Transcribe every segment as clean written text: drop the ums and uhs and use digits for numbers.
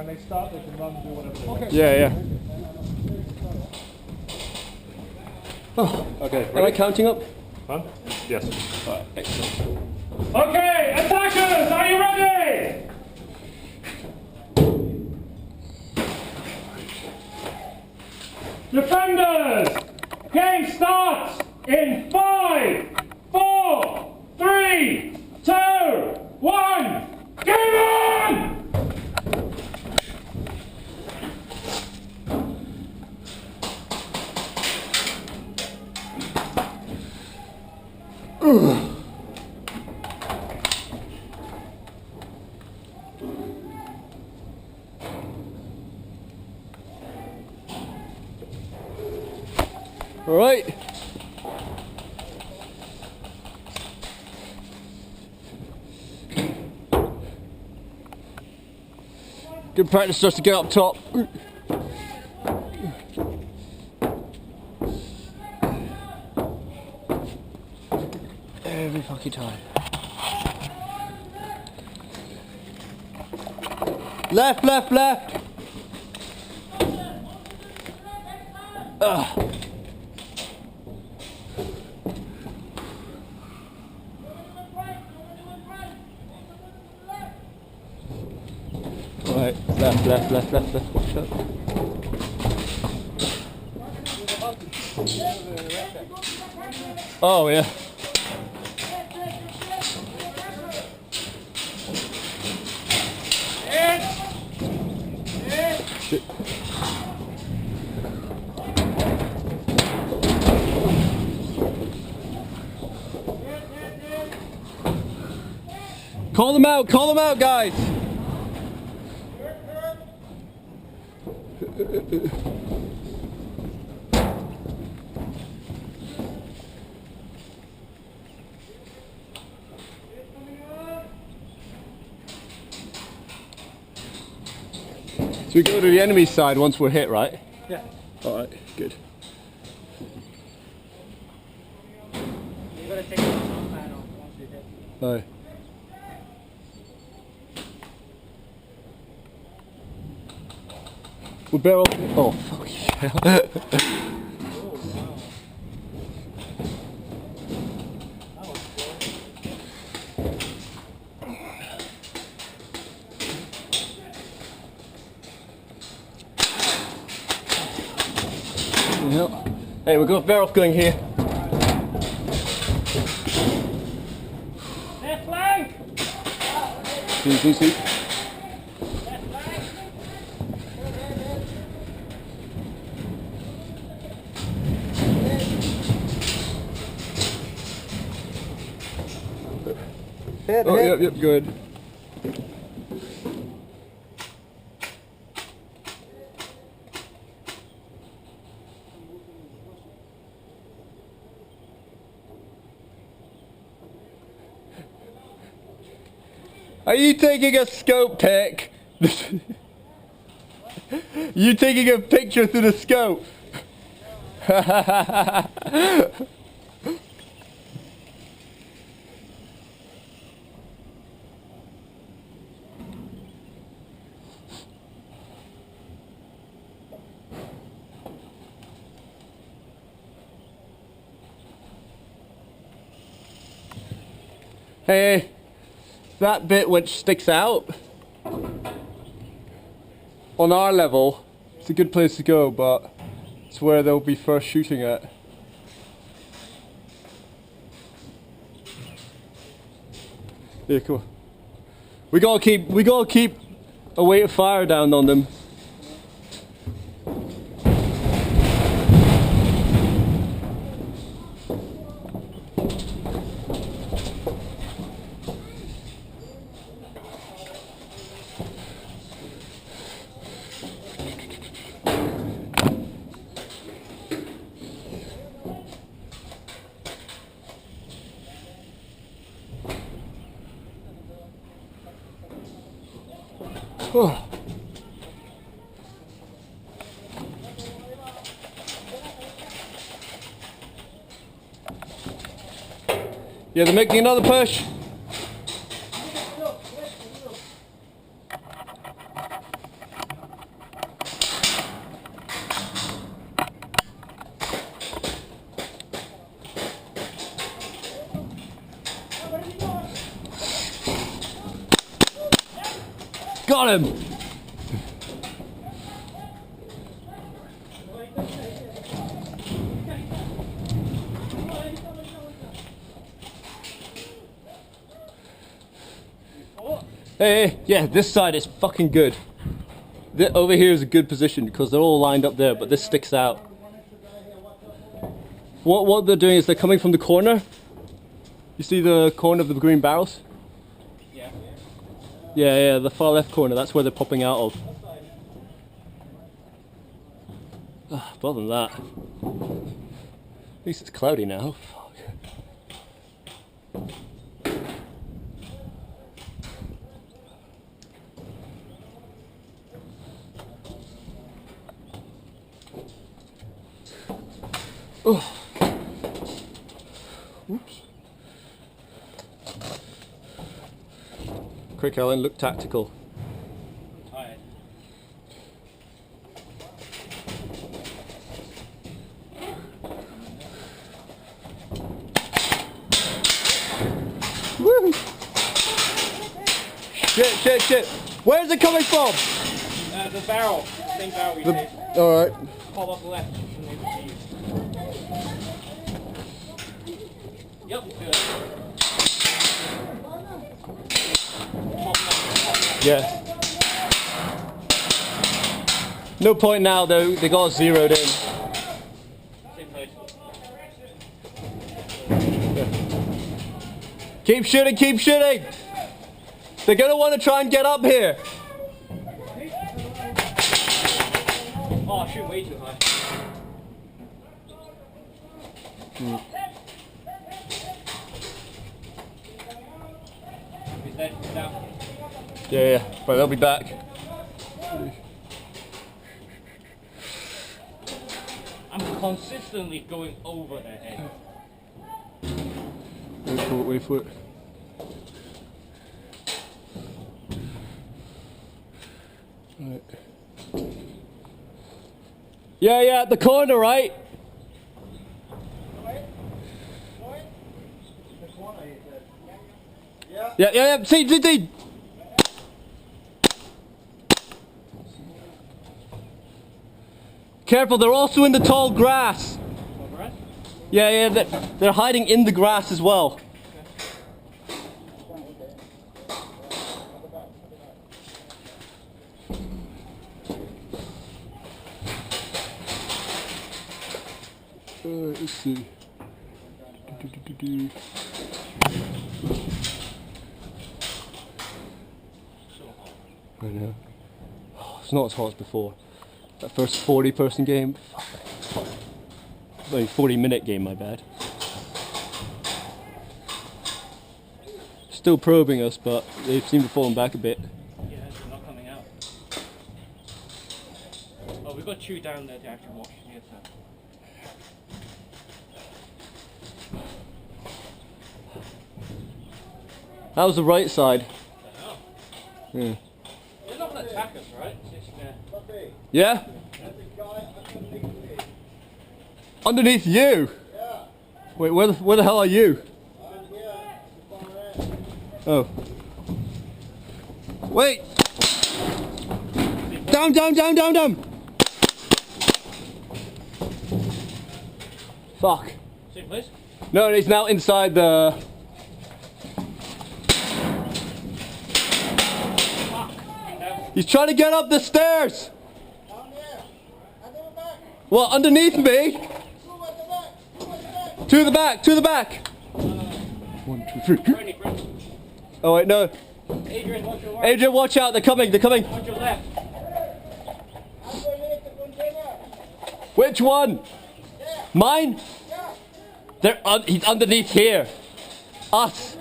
When they start, they can run and do whatever they want. Yeah. Oh, okay. Am I counting up? Huh? Yes. Alright, excellent. Okay, attackers, are you ready? Defenders, game starts in 5, 4, 3, 2, 1, game on! All right. Good practice just to get up top. Every fucking time. Left, left, left. Ugh. Right, left, left, left, left, left. Watch out. Oh yeah. Shit. Call them out, guys. So we go to the enemy side once we're hit, right? Yeah. Alright, good. You gotta take the pad off once you hit. Aye. We'll barrel. Oh, fuck yeah. Oh, wow. That was cool. Yep. Hey, we've got barrel going here. Left flank! See. Oh, yep, good. Are you taking a scope pic? You taking a picture through the scope? Hey, that bit which sticks out on our level, it's a good place to go, but it's where they'll be first shooting at. Yeah, cool. We gotta keep a weight of fire down on them. Oh. Yeah, they're making another push. Got him! Hey, yeah, this side is fucking good. Over here is a good position because they're all lined up there, but this sticks out. What they're doing is they're coming from the corner. You see the corner of the green barrels? Yeah. Yeah, the far left corner, that's where they're popping out of. But other than that, at least it's cloudy now. Fuck. Oh. Oops. Quick, Alan, look tactical. I'm tired. Woo! Shit. Where's it coming from? The barrel. Same barrel we did. Alright. Pop up left. Shouldn't able to see you. Yep, good. Yeah. No point now though, they got zeroed in. Same place. Keep shooting! They're gonna want to try and get up here. Oh, shoot, way too high. He's dead, he's down. Yeah, but they'll be back. I'm consistently going over their head. Wait for it. Right. Yeah, at the corner, right? Yeah. See. Careful, they're also in the tall grass. Yeah, they're hiding in the grass as well. Let's see. I know. It's not as hot as before. That first 40-person game. Like 40-minute game, my bad. Still probing us, but they seem to have fallen back a bit. Yeah, they're not coming out. Oh, we've got two down there to actually watch the attack. That was the right side. Yeah. They're not going to attack us, right? Yeah? Underneath you? Yeah. Wait, where the hell are you? I'm here at the far end. Oh. Wait! Down! Fuck. Same place? No, he's now inside the... He's trying to get up the stairs! Down there. And then back. Well, underneath me! Two at the back. Two at the back. To the back! 1, 2, 3. Ready, Brent. Oh wait, no. Adrian, watch your right. Adrian, watch out, they're coming. Watch your left. Underneath the container. Which one? There. Mine? Yeah. He's underneath here. Us.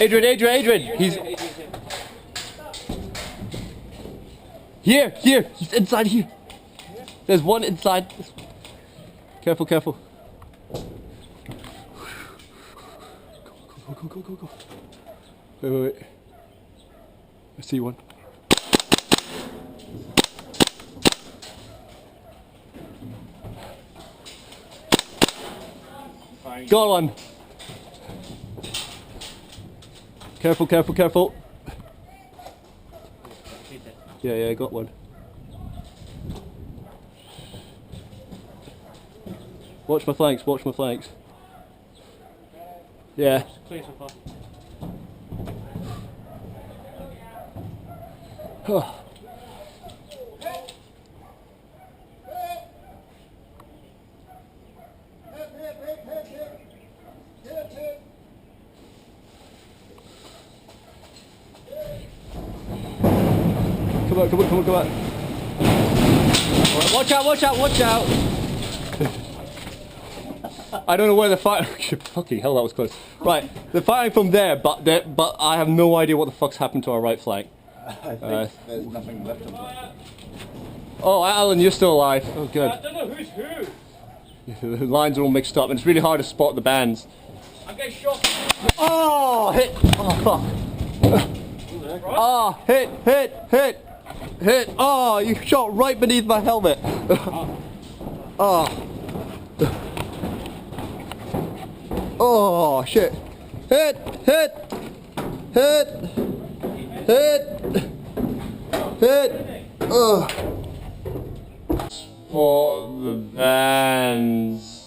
Adrian. He's here. He's inside here. There's one inside. Careful. Go. Wait. I see one. Got one. Careful, careful, careful. Yeah, yeah, got one. Watch my flanks, watch my flanks. Yeah. Clear so far. Come on, come on, come on, come on. Alright, watch out, watch out, watch out! I don't know where they're fighting. Fucking hell, that was close. Right, they're fighting from there, but I have no idea what the fuck's happened to our right flank. I think there's nothing left of it. Oh, Alan, you're still alive. Oh, good. I don't know who's who. The lines are all mixed up, and it's really hard to spot the bands. I'm getting shot. Oh, hit! Oh, fuck. Oh, hit, hit, hit, hit. Oh, you shot right beneath my helmet. Oh. Oh, shit. Hit, hit, hit, hit, hit. For the bands.